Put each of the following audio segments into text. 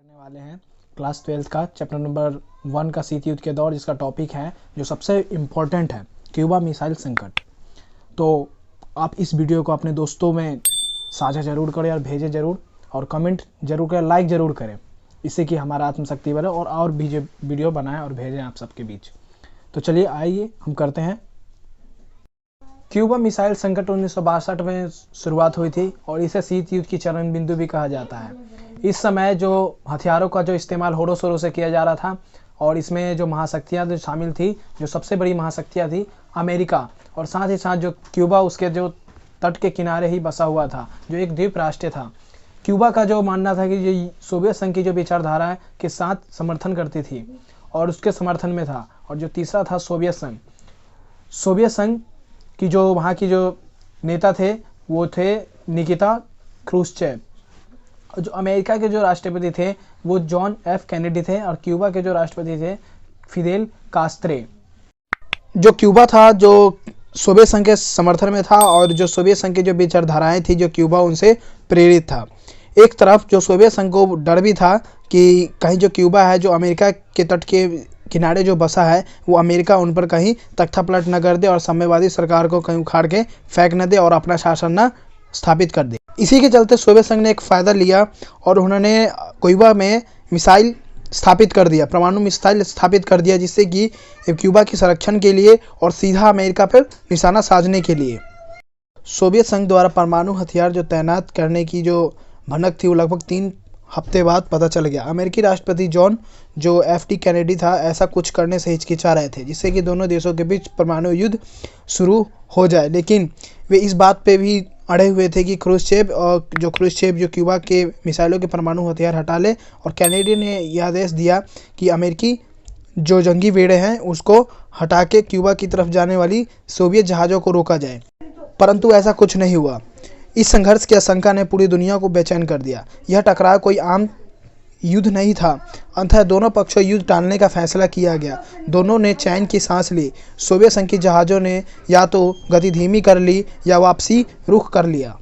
करने वाले हैं क्लास 12 का चैप्टर नंबर 1 का शीत युद्ध के दौर, जिसका टॉपिक है जो सबसे इम्पोर्टेंट है, क्यूबा मिसाइल संकट। तो आप इस वीडियो को अपने दोस्तों में साझा जरूर करें और भेजें जरूर, और कमेंट जरूर करें, लाइक जरूर करें, इससे कि हमारा आत्मशक्ति बढ़े और भी वीडियो बनाएं और भेजें आप सबके बीच। तो चलिए आइए हम करते हैं। क्यूबा मिसाइल संकट 1962 में शुरुआत हुई थी और इसे शीत युद्ध की चरम बिंदु भी कहा जाता है। इस समय जो हथियारों का जो इस्तेमाल होरों शोरों से किया जा रहा था, और इसमें जो महाशक्तियां जो शामिल थी, जो सबसे बड़ी महाशक्तियां थी अमेरिका, और साथ ही साथ जो क्यूबा उसके जो तट के किनारे ही बसा हुआ था, जो एक द्वीप राष्ट्र था। क्यूबा का जो मानना था कि ये सोवियत संघ की जो विचारधारा के साथ समर्थन करती थी और उसके समर्थन में था। और जो तीसरा था सोवियत संघ। सोवियत संघ कि जो वहाँ की जो नेता थे वो थे निकिता क्रूश्चेव। जो अमेरिका के जो राष्ट्रपति थे वो जॉन एफ कैनेडी थे, और क्यूबा के जो राष्ट्रपति थे फिदेल कास्त्रे। जो क्यूबा था जो सोवियत संघ के समर्थन में था, और जो सोवियत संघ की जो विचारधाराएं थी जो क्यूबा उनसे प्रेरित था। एक तरफ जो सोवियत संघ को डर भी था कि कहीं जो क्यूबा है जो अमेरिका के तट के किनारे जो बसा है, वो अमेरिका उन पर कहीं तख्ता पलट न कर दे और साम्यवादी सरकार को कहीं उखाड़ के फेंक न दे और अपना शासन न स्थापित कर दे। इसी के चलते सोवियत संघ ने एक फ़ायदा लिया और उन्होंने क्यूबा में मिसाइल स्थापित कर दिया, परमाणु मिसाइल स्थापित कर दिया, जिससे कि क्यूबा के संरक्षण के लिए और सीधा अमेरिका पर निशाना साधने के लिए। सोवियत संघ द्वारा परमाणु हथियार जो तैनात करने की जो भनक थी वो लगभग 3 हफ्ते बाद पता चल गया। अमेरिकी राष्ट्रपति जॉन जो एफ.डी. कैनेडी था ऐसा कुछ करने से हिचकिचा रहे थे, जिससे कि दोनों देशों के बीच परमाणु युद्ध शुरू हो जाए। लेकिन वे इस बात पे भी अड़े हुए थे कि क्रूश्चेव जो क्यूबा के मिसाइलों के परमाणु हथियार हटा ले, और कैनेडी ने यह आदेश दिया कि अमेरिकी जो जंगी बेड़े हैं उसको हटा के क्यूबा की तरफ जाने वाली सोवियत जहाज़ों को रोका जाए। परंतु ऐसा कुछ नहीं हुआ। इस संघर्ष की आशंका ने पूरी दुनिया को बेचैन कर दिया। यह टकराव कोई आम युद्ध नहीं था। अंततः दोनों पक्षों युद्ध टालने का फैसला किया गया। दोनों ने चैन की सांस ली। सोवियत संघ की जहाज़ों ने या तो गति धीमी कर ली या वापसी रुख कर लिया।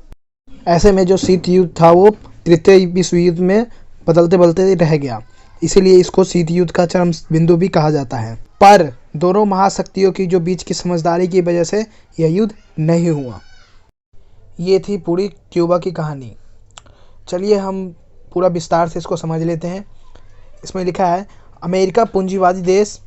ऐसे में जो शीत युद्ध था वो तृतीय विश्व युद्ध में बदलते बदलते रह गया। इसीलिए इसको शीत युद्ध का चरम बिंदु भी कहा जाता है। पर दोनों महाशक्तियों की जो बीच की समझदारी की वजह से यह युद्ध नहीं हुआ। ये थी पूरी क्यूबा की कहानी। चलिए हम पूरा विस्तार से इसको समझ लेते हैं। इसमें लिखा है, अमेरिका पूंजीवादी देश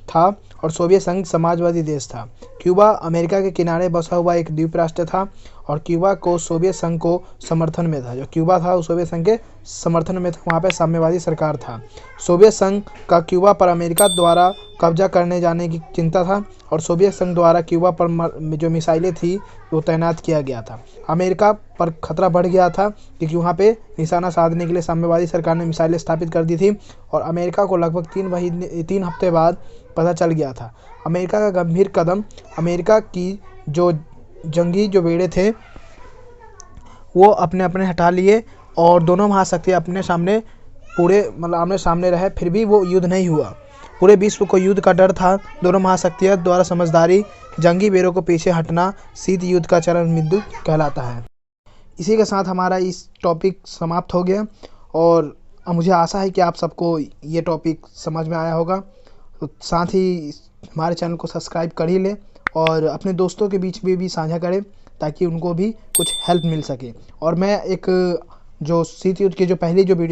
था और सोवियत संघ समाजवादी देश था। क्यूबा अमेरिका के किनारे बसा हुआ एक द्वीप राष्ट्र था, और क्यूबा को सोवियत संघ को समर्थन में था। जो क्यूबा था वो सोवियत संघ के समर्थन में था, वहाँ पे साम्यवादी सरकार था। सोवियत संघ का क्यूबा पर अमेरिका द्वारा कब्जा करने जाने की चिंता था, और सोवियत संघ द्वारा क्यूबा पर जो मिसाइलें थी वो तैनात किया गया था। अमेरिका पर खतरा बढ़ गया था क्योंकि वहाँ पे निशाना साधने के लिए साम्यवादी सरकार ने मिसाइलें स्थापित कर दी थी, और अमेरिका को लगभग 3 हफ्ते बाद पता चल गया था। अमेरिका का गंभीर कदम, अमेरिका की जो जंगी जो बेड़े थे वो अपने अपने हटा लिए, और दोनों महाशक्तियाँ अपने सामने पूरे आमने सामने रहे। फिर भी वो युद्ध नहीं हुआ। पूरे विश्व को युद्ध का डर था। दोनों महाशक्तियों द्वारा समझदारी, जंगी बेड़ों को पीछे हटना शीत युद्ध का चरम बिंदु कहलाता है। इसी के साथ हमारा इस टॉपिक समाप्त हो गया, और मुझे आशा है कि आप सबको ये टॉपिक समझ में आया होगा। तो साथ ही हमारे चैनल को सब्सक्राइब कर ही लें, और अपने दोस्तों के बीच में भी साझा करें ताकि उनको भी कुछ हेल्प मिल सके। और मैं एक जो शीत युद्ध की जो पहली जो वीडियो